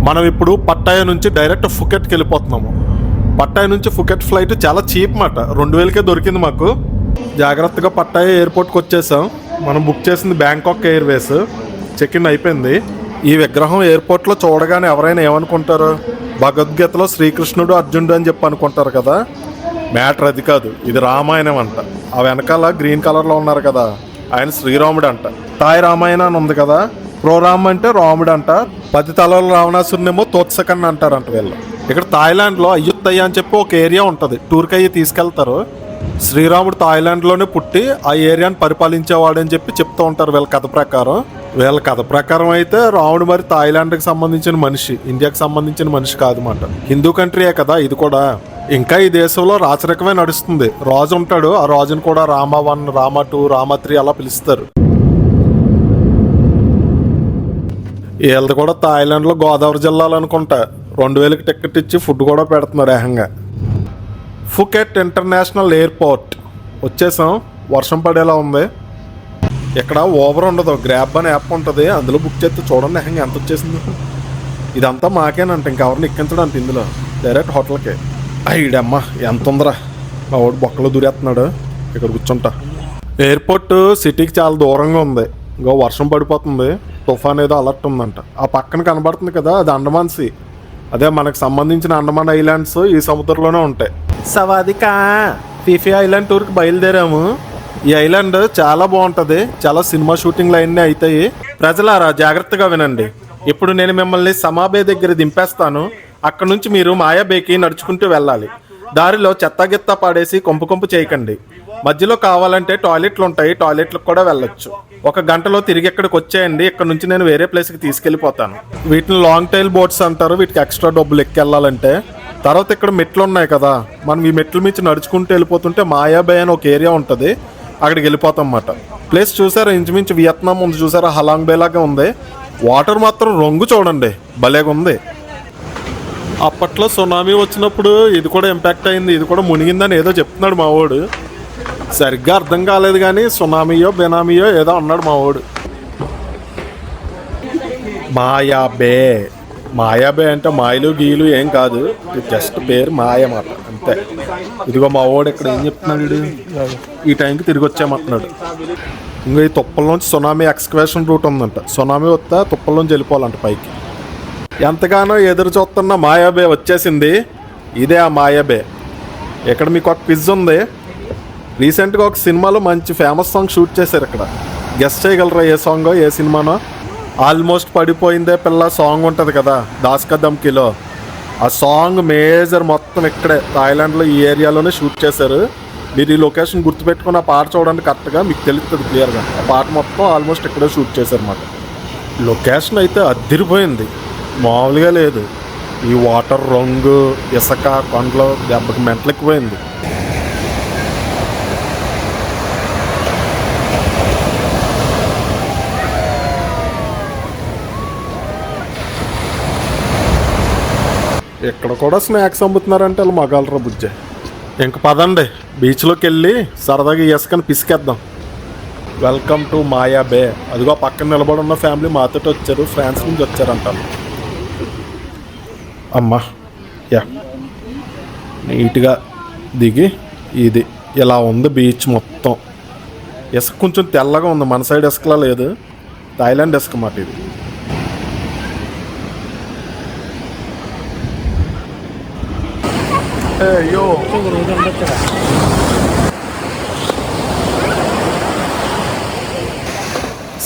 మనం ఇప్పుడు పట్టాయ నుంచి డైరెక్ట్ ఫుకెట్కి వెళ్ళిపోతున్నాము. పట్టాయ నుంచి ఫుకెట్ ఫ్లైట్ చాలా చీప్ మాట, 2000కే దొరికింది మాకు. జాగ్రత్తగా పట్టాయ ఎయిర్పోర్ట్కి వచ్చేసాం. మనం బుక్ చేసింది బ్యాంకాక్ ఎయిర్వేస్. చెక్ ఇన్ అయిపోయింది. ఈ విగ్రహం ఎయిర్పోర్ట్లో చూడగానే ఎవరైనా ఏమనుకుంటారు? భగవద్గీతలో శ్రీకృష్ణుడు అర్జునుడు అని చెప్పి అనుకుంటారు కదా. మ్యాటర్ అది కాదు, ఇది రామాయణం అంట. ఆ వెనకాల గ్రీన్ కలర్లో ఉన్నారు కదా, ఆయన శ్రీరాముడు అంట. తాయ్ రామాయణ అని ఉంది కదా, ప్రోరామ్ అంటే రాముడు అంట. 10 తలల రావణాసురునేమో తోత్సకన్ అంటారంట వీళ్ళు. ఇక్కడ థాయిలాండ్లో అయ్యుత్తయ్య అని చెప్పి ఒక ఏరియా ఉంటుంది, టూర్కి అయ్యి తీసుకెళ్తారు. శ్రీరాముడు థాయిలాండ్లోనే పుట్టి ఆ ఏరియాని పరిపాలించేవాడు అని చెప్పి చెప్తూ ఉంటారు వీళ్ళ కథ ప్రకారం. వీళ్ళ కథ ప్రకారం అయితే రాముడు మరి థాయిలాండ్కి సంబంధించిన మనిషి, ఇండియాకి సంబంధించిన మనిషి కాదన్నమాట. హిందూ కంట్రీయే కదా ఇది కూడా. ఇంకా ఈ దేశంలో రాచరికమే నడుస్తుంది. రాజు ఉంటాడు, ఆ రాజును కూడా రామ 1, రామ 2, రామ 3 అలా పిలుస్తారు. వీళ్ళది కూడా థాయిలాండ్లో గోదావరి జిల్లాలు అనుకుంటా. 2000కి టికెట్ ఇచ్చి ఫుడ్ కూడా పెడుతున్నారు ఏకంగా. ఫుకెట్ ఇంటర్నేషనల్ ఎయిర్పోర్ట్ వచ్చేసాం. వర్షం పడేలా ఉంది. ఇక్కడ ఓవర్ ఉండదు, గ్రాబ్ అని యాప్ ఉంటుంది, అందులో బుక్ చేస్తే చూడండి ఏకంగా ఎంత వచ్చేసింది. ఇదంతా మాకేనంట, ఇంకెవరిని ఎక్కించడానికి ఇందులో డైరెక్ట్ హోటల్కే. ఈడమ్మా ఎంత ఉందరా, మా వాడు బొక్కలో దూరేస్తున్నాడు. ఇక్కడ కూర్చుంటా. ఎయిర్పోర్ట్ సిటీకి చాలా దూరంగా ఉంది. ఇంకో వర్షం పడిపోతుంది, తుఫాన్ ఏదో అలర్ట్ ఉందంట. ఆ పక్కన కనబడుతుంది కదా, అది అండమాన్ సీ. అదే మనకు సంబంధించిన అండమాన్ ఐలాండ్స్ ఈ సముద్రంలోనే ఉంటాయి. సవాదికా ఫిఫీ ఐలాండ్ టూర్కి బయలుదేరాము. ఈ ఐలాండ్ చాలా బాగుంటుంది, చాలా సినిమా షూటింగ్లు అన్నీ అవుతాయి. ప్రజలారా జాగ్రత్తగా వినండి. ఇప్పుడు నేను మిమ్మల్ని సమాబే దగ్గర దింపేస్తాను. అక్కడ నుంచి మీరు మాయాబేకి నడుచుకుంటూ వెళ్ళాలి. దారిలో చెత్త పాడేసి కొంపు చేయకండి. మధ్యలో కావాలంటే టాయిలెట్లు ఉంటాయి, టాయిలెట్లకు కూడా వెళ్ళొచ్చు. 1 గంటలో తిరిగి ఇక్కడికి వచ్చేయండి. ఇక్కడ నుంచి నేను వేరే ప్లేస్కి తీసుకెళ్ళిపోతాను. వీటిని లాంగ్ టైల్ బోట్స్ అంటారు. వీటికి ఎక్స్ట్రా డబ్బులు ఎక్కెళ్ళాలంటే. తర్వాత ఇక్కడ మెట్లు ఉన్నాయి కదా, మనం ఈ మెట్ల మించి నడుచుకుంటూ వెళ్ళిపోతుంటే మాయాబే అని ఒక ఏరియా ఉంటుంది, అక్కడికి వెళ్ళిపోతాం అన్నమాట. ప్లేస్ చూసారా, ఇంచుమించు వియత్నాం ఉంది చూసారా, హలాంగ్ బే లాగా ఉంది. వాటర్ మాత్రం రంగు చూడండి, భలేగా ఉంది. అప్పట్లో సునామీ వచ్చినప్పుడు ఇది కూడా ఇంపాక్ట్ అయింది, ఇది కూడా మునిగిందని ఏదో చెప్తున్నాడు మా వాడు. సరిగ్గా అర్థం కాలేదు కానీ సునామీయో బెనామీయో ఏదో అన్నాడు మా వాడు. మాయాబే అంటే మాయలు గీలు ఏం కాదు, జస్ట్ పేరు మాయమాట అంతే. ఇదిగో మా వాడు ఇక్కడ ఏం చెప్తున్నాడు, ఈ టైంకి తిరిగి వచ్చామంటున్నాడు. ఇంకా ఈ తుప్పల్లోంచి సునామీ ఎక్స్కవేషన్ రూట్ ఉందంట. సునామీ వస్తే తుప్పల్లోంచి వెళ్ళిపోవాలంట పైకి. ఎంతగానో ఎదురు చూస్తున్న మాయాబే వచ్చేసింది. ఇదే ఆ మాయాబే. ఇక్కడ మీకు ఒక క్విజ్ ఉంది. రీసెంట్గా ఒక సినిమాలో మంచి ఫేమస్ సాంగ్ షూట్ చేశారు ఇక్కడ. గెస్ట్ చేయగలరా ఏ సాంగో, ఏ సినిమానో? ఆల్మోస్ట్ పడిపోయిందే పిల్ల సాంగ్ ఉంటుంది కదా, దాస్కా దమ్కీలో. ఆ సాంగ్ మేజర్ మొత్తం ఇక్కడే థాయిలాండ్లో ఈ ఏరియాలోనే షూట్ చేశారు. మీరు ఈ లొకేషన్ గుర్తుపెట్టుకుని ఆ పాట చూడండి, కరెక్ట్గా మీకు తెలుస్తుంది క్లియర్గా. ఆ పాట మొత్తం ఆల్మోస్ట్ ఇక్కడే షూట్ చేశారన్నమాట. లొకేషన్ అయితే అదిరిపోయింది, మామూలుగా లేదు. ఈ వాటర్ రంగు, ఇసుక, కొండలు దెబ్బకి మెంటలెక్కిపోయింది. ఇక్కడ కూడా స్నాక్స్ అమ్ముతున్నారంటే వాళ్ళు మగాలరా బుజ్జే. ఇంక పదండి, బీచ్లోకి వెళ్ళి సరదాగా ఇసుకని పిసికేద్దాం. Welcome to మాయాబే. అదిగో పక్కన నిలబడి ఉన్న ఫ్యామిలీ మాతో వచ్చారు, ఫ్రాన్స్ నుంచి వచ్చారంటారు. అమ్మా యా, నీట్గా దిగి ఇది ఇలా ఉంది బీచ్ మొత్తం. ఇసుక కొంచెం తెల్లగా ఉంది, మన సైడ్ ఇసుకలా లేదు, థాయిలాండ్ ఇసుక మాట ఇది.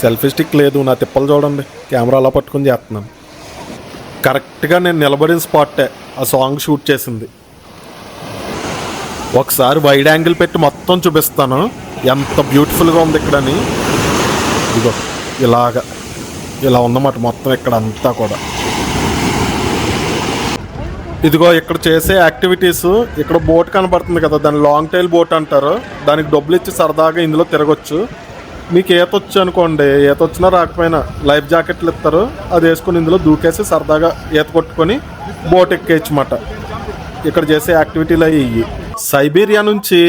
సెల్ఫీ స్టిక్ లేదు, నా తిప్పలు చూడండి, కెమెరా అలా పట్టుకుని చేస్తున్నాను. కరెక్ట్గా నేను నిలబడిన స్పాటే ఆ సాంగ్ షూట్ చేసింది. ఒకసారి వైడ్ యాంగిల్ పెట్టి మొత్తం చూపిస్తాను ఎంత బ్యూటిఫుల్గా ఉంది ఇక్కడని. ఇదిగో ఇలా ఉందన్నమాట మొత్తం ఇక్కడ అంతా కూడా. ఇదిగో ఇక్కడ చేసే యాక్టివిటీస్, ఇక్కడ బోట్ కనబడుతుంది కదా, దాన్ని లాంగ్ టైల్ బోట్ అంటారు. దానికి డబ్బులు ఇచ్చి సరదాగా ఇందులో తిరగొచ్చు. మీకు ఈత వచ్చు అనుకోండి, ఈత వచ్చినా రాకపోయినా లైఫ్ జాకెట్లు ఇస్తారు, అది వేసుకొని ఇందులో దూకేసి సరదాగా ఈత కొట్టుకొని బోట్ ఎక్కేయచ్చమాట. ఇక్కడ చేసే యాక్టివిటీలు అయ్యి. సైబీరియా నుంచి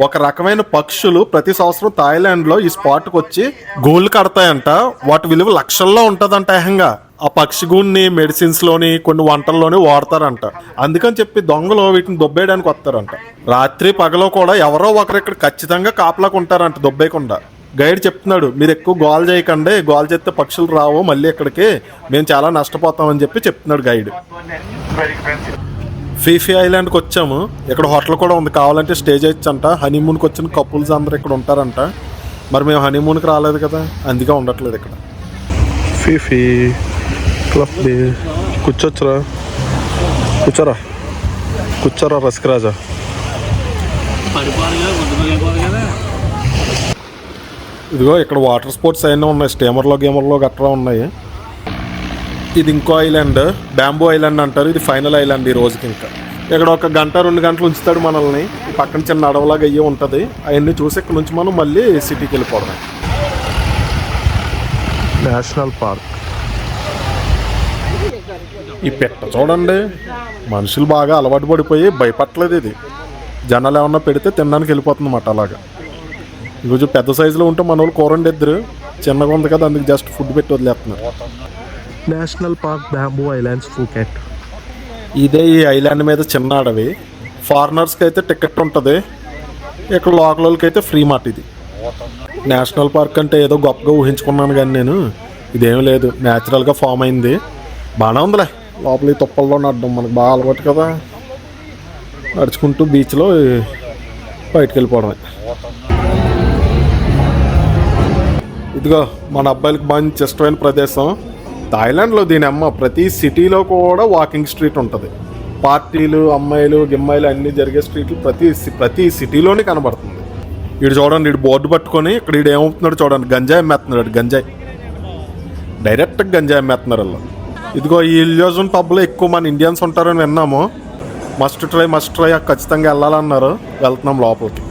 ఒక రకమైన పక్షులు ప్రతి సంవత్సరం థాయిలాండ్లో ఈ స్పాట్కి వచ్చి గూళ్ళు కడతాయంట. వాటి విలువ లక్షల్లో ఉంటుందంట ఏకంగా. ఆ పక్షిగూడిని మెడిసిన్స్లోని కొన్ని వంటల్లోని వాడతారంట. అందుకని చెప్పి దొంగలు వీటిని దొబ్బేయడానికి వస్తారంట. రాత్రి పగలో కూడా ఎవరో ఒకరు ఇక్కడ ఖచ్చితంగా కాపలాకు ఉంటారంట దొబ్బేయకుండా. గైడ్ చెప్తున్నాడు, మీరు ఎక్కువ గోల్ చేయకండి, గోల్ చేస్తే పక్షులు రావు మళ్ళీ ఇక్కడికి, మేము చాలా నష్టపోతామని చెప్తున్నాడు గైడ్. ఫీఫీ ఐలాండ్కి వచ్చాము. ఇక్కడ హోటల్ కూడా ఉంది, కావాలంటే స్టే చేయొచ్చంట. హనీమూన్కి వచ్చిన కపుల్స్ అందరూ ఇక్కడ ఉంటారంట. మరి మేము హనీమూన్కి రాలేదు కదా, అందుకే ఉండట్లేదు ఇక్కడ. ఫీఫీ క్లబ్ కూర్చోరా రసికరాజా. ఇదిగో ఇక్కడ వాటర్ స్పోర్ట్స్ అవన్నీ ఉన్నాయి, స్టీమర్లో గేమర్లో గట్రా ఉన్నాయి. ఇది ఇంకో ఐలాండ్, బ్యాంబూ ఐలాండ్ అంటారు. ఇది ఫైనల్ ఐలాండ్ ఈ రోజుకి. ఇంకా ఇక్కడ ఒక గంట 2 గంటలు ఉంచుతాడు మనల్ని. పక్కన చిన్న అడవులాగా అయ్యి ఉంటుంది. అవన్నీ చూసి ఇక్కడ నుంచి మనం మళ్ళీ సిటీకి వెళ్ళిపోవడం. National park. ఈ పెట్ట చూడండి, మనుషులు బాగా అలవాటు పడిపోయి భయపడలేదు. ఇది జనాలు ఏమన్నా పెడితే తినడానికి వెళ్ళిపోతుంది అన్నమాట. అలాగా ఇంకొంచెం పెద్ద సైజులో ఉంటే మన వాళ్ళు కూరండి ఇద్దరు, చిన్నగా ఉంది కదా అందుకు జస్ట్ ఫుడ్ పెట్టి వదిలేస్తున్నారు. National park bamboo islands Phuket. ఇదే ఈ ఐలాండ్ మీద చిన్న అడవి. ఫారినర్స్కి అయితే టికెట్ ఉంటుంది, ఇక్కడ లోకల్ వాళ్ళకి అయితే ఫ్రీ మాట. ఇది నేషనల్ పార్క్ అంటే ఏదో గొప్పగా ఊహించుకున్నాను కానీ నేను, ఇదేం లేదు, న్యాచురల్గా ఫామ్ అయింది. బాగానే ఉందిలే. లోపల ఈ తుప్పల్లో నడడం మనకు బాగా అలవాటు కదా, నడుచుకుంటూ బీచ్లో బయటకు వెళ్ళిపోవడమే. ఇదిగో మన అబ్బాయిలకు మంచి ఇష్టమైన ప్రదేశం థాయిలాండ్లో. దీని అమ్మ ప్రతి సిటీలో కూడా వాకింగ్ స్ట్రీట్ ఉంటుంది. పార్టీలు, అమ్మాయిలు గిమ్మాయిలు అన్నీ జరిగే స్ట్రీట్లు ప్రతి సిటీలోనే కనబడుతుంది. వీడు చూడండి, వీడు బోర్డు పట్టుకొని ఇక్కడ వీడు ఏమవుతున్నాడు చూడండి, గంజాయి అమ్మేస్తున్నాడు. గంజాయి డైరెక్ట్గా గంజాయి అమ్మేస్తున్నారు వాళ్ళు. ఇదిగో ఈ ఇల్యూజన్ పబ్లో ఎక్కువ మన ఇండియన్స్ ఉంటారని విన్నాము. మస్ట్ ట్రై ఖచ్చితంగా వెళ్ళాలన్నారు. వెళ్తున్నాం లోపలికి.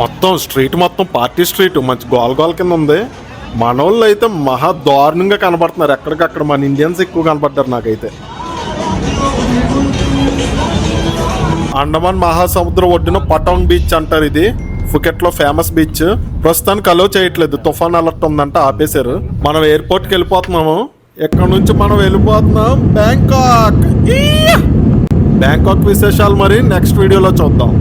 మొత్తం స్ట్రీట్ మొత్తం పార్టీ స్ట్రీట్, మంచి గోల్ కింద ఉంది. మనోళ్ళు అయితే మహా దారుణంగా కనబడుతున్నారు. ఎక్కడికక్కడ మన ఇండియన్స్ ఎక్కువ కనబడ్డారు నాకైతే. అండమాన్ మహాసముద్రం ఒడ్డున పటాంగ్ బీచ్ అంటారు. ఇది ఫుకెట్లో ఫేమస్ బీచ్. ప్రస్తుతానికి అలో చేయట్లేదు, తుఫాన్ అలర్ట్ ఉందంట, ఆపేశారు. మనం ఎయిర్పోర్ట్కి వెళ్ళిపోతున్నాము. ఎక్కడ నుంచి మనం వెళ్ళిపోతున్నాం బ్యాంకాక్. బ్యాంకాక్ విశేషాలు మరి నెక్స్ట్ వీడియోలో చూద్దాం.